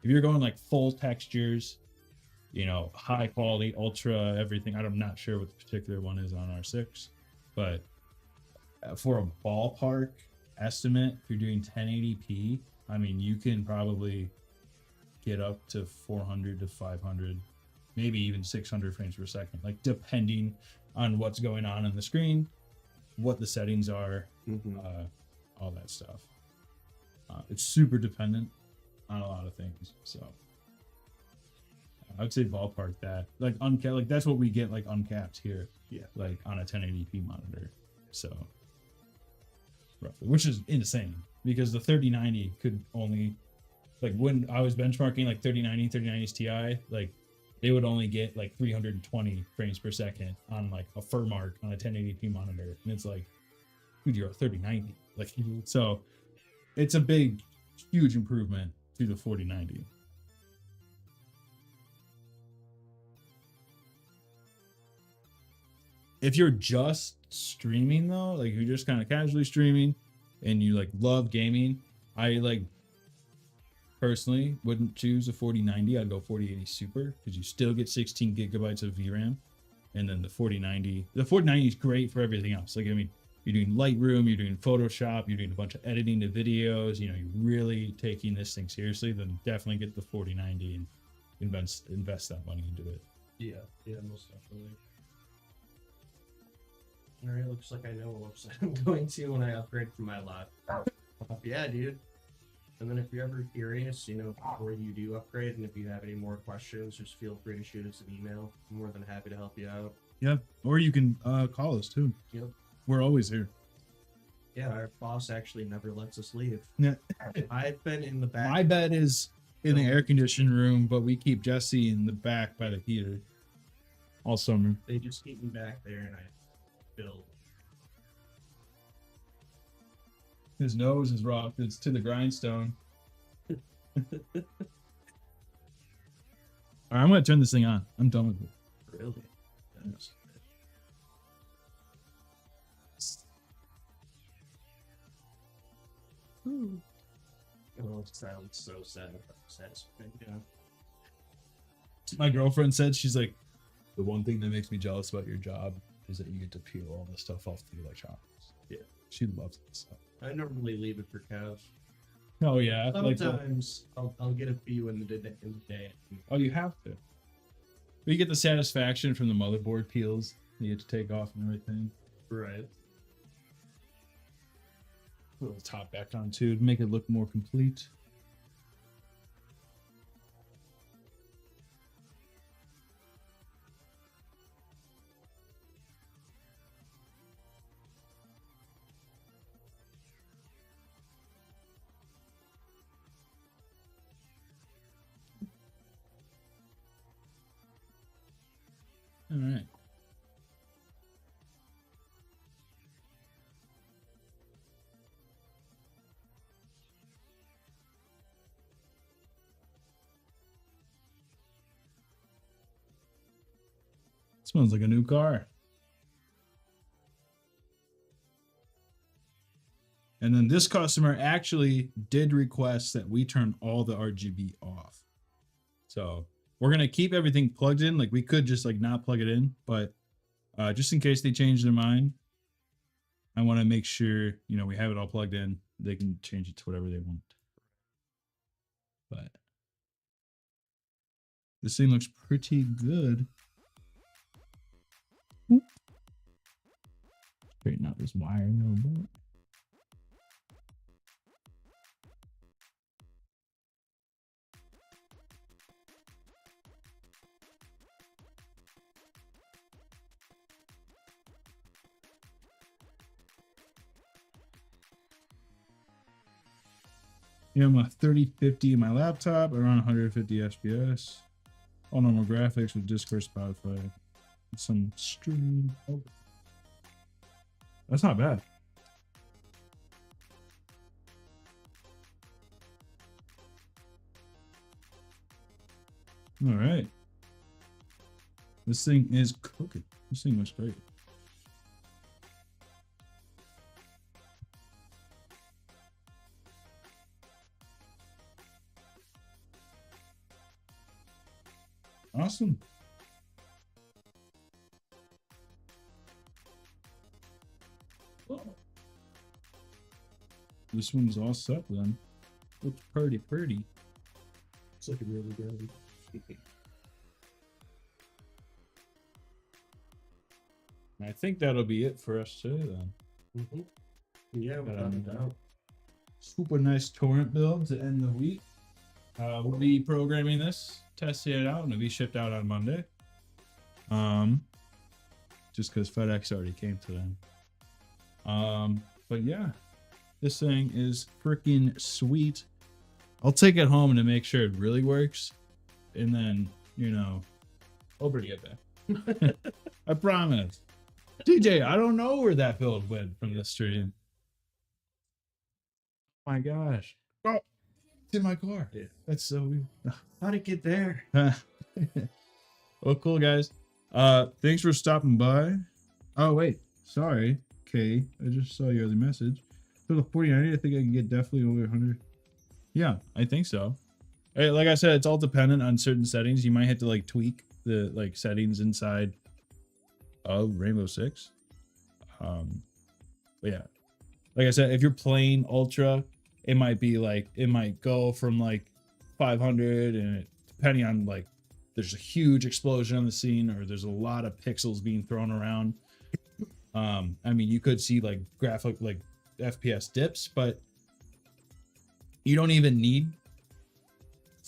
If you're going like full textures, high quality, ultra, everything. I'm not sure what the particular one is on R6, but for a ballpark estimate, if you're doing 1080p, I mean, you can probably get up to 400 to 500, maybe even 600 frames per second, like depending on what's going on the screen, what the settings are, Mhm. all that stuff. It's super dependent on a lot of things. So I would say ballpark that, like uncapped, like that's what we get like uncapped here. Yeah. Like on a 1080p monitor. So roughly, which is insane because the 3090 could only, like when I was benchmarking like 3090s Ti, like they would only get like 320 frames per second on like a fur mark on a 1080p monitor, and it's like, dude, you're a 3090. Like, so it's a big, huge improvement to the 4090. If you're just streaming though, like you're just kind of casually streaming and you like love gaming, I like personally wouldn't choose a 4090. I'd go 4080 Super because you still get 16 gigabytes of VRAM. And then the 4090 is great for everything else. Like, I mean, you're doing Lightroom, you're doing Photoshop, you're doing a bunch of editing to videos, you know, you're really taking this thing seriously, then definitely get the 4090 and invest that money into it. Yeah, most definitely. All right, looks like I know what website I'm going to when I upgrade from my laptop. Yeah, dude. And then if you're ever curious, you know, before you do upgrade, and if you have any more questions, just feel free to shoot us an email. I'm more than happy to help you out. Yeah, or you can call us too. Yep. We're always here. Yeah, our boss actually never lets us leave. Yeah. I've been in the back. My bed is in the air conditioning room, but we keep Jesse in the back by the heater all summer. They just keep me back there, and I build. His nose is rough. It's to the grindstone. All right, I'm gonna turn this thing on. I'm done with it. Really? Yes. Oh, it sounds so sad. Satisfying. Yeah. My girlfriend said, she's like, the one thing that makes me jealous about your job is that you get to peel all the stuff off the electronics. Yeah. She loves that stuff. I normally leave it for Kev. Oh yeah. Sometimes I'll get a few in the day. Oh, you have to. But you get the satisfaction from the motherboard peels you get to take off and everything. Right. Put a little top back on too to make it look more complete. All right. Smells like a new car. And then this customer actually did request that we turn all the RGB off. So we're going to keep everything plugged in. Like we could just like not plug it in, but just in case they change their mind, I want to make sure, you know, we have it all plugged in. They can change it to whatever they want. But this thing looks pretty good. Straighten out this wire a little bit. Yeah, I'm a 3050 in my laptop, around 150 FPS. All normal graphics with Discord, Spotify, and some stream. Oh, that's not bad. All right. This thing is cooking. This thing looks great. Awesome. This one's all set then. Looks pretty. It's looking really good. I think that'll be it for us today then. Mm-hmm. Yeah, without a doubt. Super nice torrent build to end the week. We'll be programming this, testing it out, and it'll be shipped out on Monday. Just because FedEx already came to them. But yeah, this thing is freaking sweet. I'll take it home to make sure it really works, and then I'll bring it back. I promise. DJ, I don't know where that build went from the stream. Oh my gosh. Oh, it's in my car. Yeah. That's so weird. How'd it get there? Well, cool, guys. Thanks for stopping by. Oh, wait. Sorry, Kay. I just saw your other message. For the 49, I think I can get definitely over 100. Yeah, I think so. Hey, like I said, it's all dependent on certain settings. You might have to like tweak the settings inside of Rainbow Six. But yeah, like I said, if you're playing Ultra, it might go from like 500, and depending on like there's a huge explosion on the scene or there's a lot of pixels being thrown around. I mean, you could see like graphic like FPS dips, but you don't even need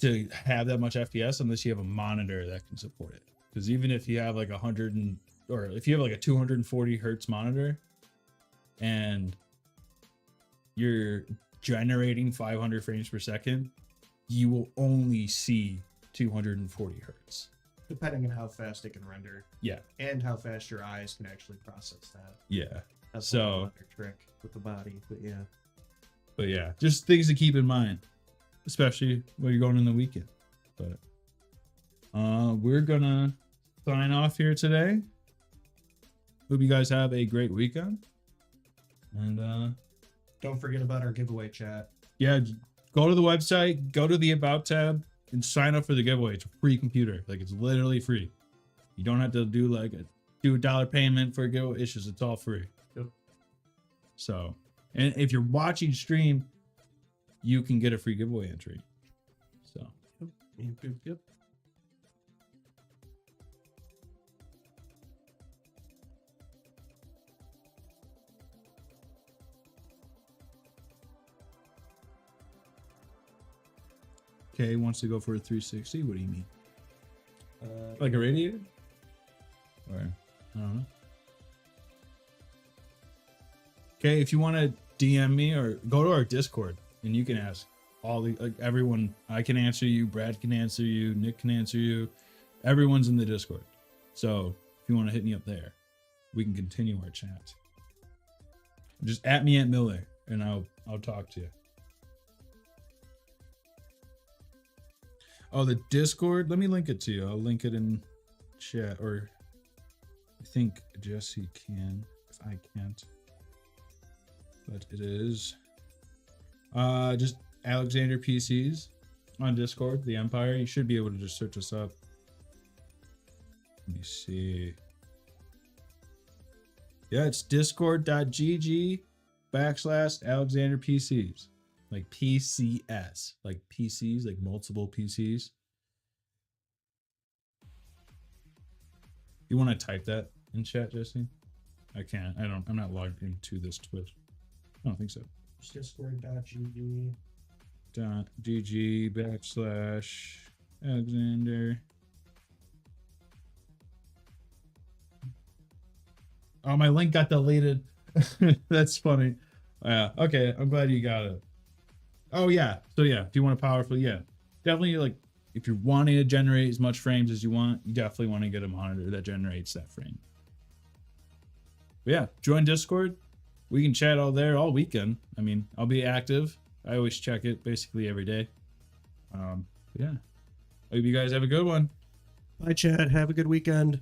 to have that much FPS unless you have a monitor that can support it. Because even if you have like if you have like a 240 hertz monitor and you're generating 500 frames per second, you will only see 240 hertz. Depending on how fast it can render. Yeah. And how fast your eyes can actually process that. Yeah. That's So another trick with the body, but yeah, just things to keep in mind, especially when you're going in the weekend. But we're gonna sign off here today. Hope you guys have a great weekend. And don't forget about our giveaway chat. Yeah, go to the website, go to the About tab, and sign up for the giveaway. It's a free computer. Like, it's literally free. You don't have to do like a $2 payment for a giveaway. It's all free. Yep. So, and if you're watching stream, you can get a free giveaway entry. So, Yep. Kay wants to go for a 360. What do you mean? Like a radiator? Or I don't know. Okay, if you want to DM me or go to our Discord and you can ask everyone. I can answer you. Brad can answer you. Nick can answer you. Everyone's in the Discord. So if you want to hit me up there, we can continue our chat. Just at me at Miller and I'll talk to you. Oh, the Discord. Let me link it to you. I'll link it in chat, or I think Jesse can if I can't. But it is just Alexander PCs on Discord, the Empire. You should be able to just search us up. Let me see. Yeah, it's discord.gg/Alexander PCs. Like PCS, like PCs, like multiple PCs. You want to type that in chat, Jesse? I can't. I'm not logged into this Twitch. I don't think so. Discord.gg/Alexander. Oh, my link got deleted. That's funny. Yeah. Okay. I'm glad you got it. Oh yeah. So yeah, if you want a powerful, yeah, definitely like if you're wanting to generate as much frames as you want, you definitely want to get a monitor that generates that frame. But yeah, join Discord. We can chat all there all weekend. I mean, I'll be active. I always check it basically every day. Yeah. Hope you guys have a good one. Bye, Chad. Have a good weekend.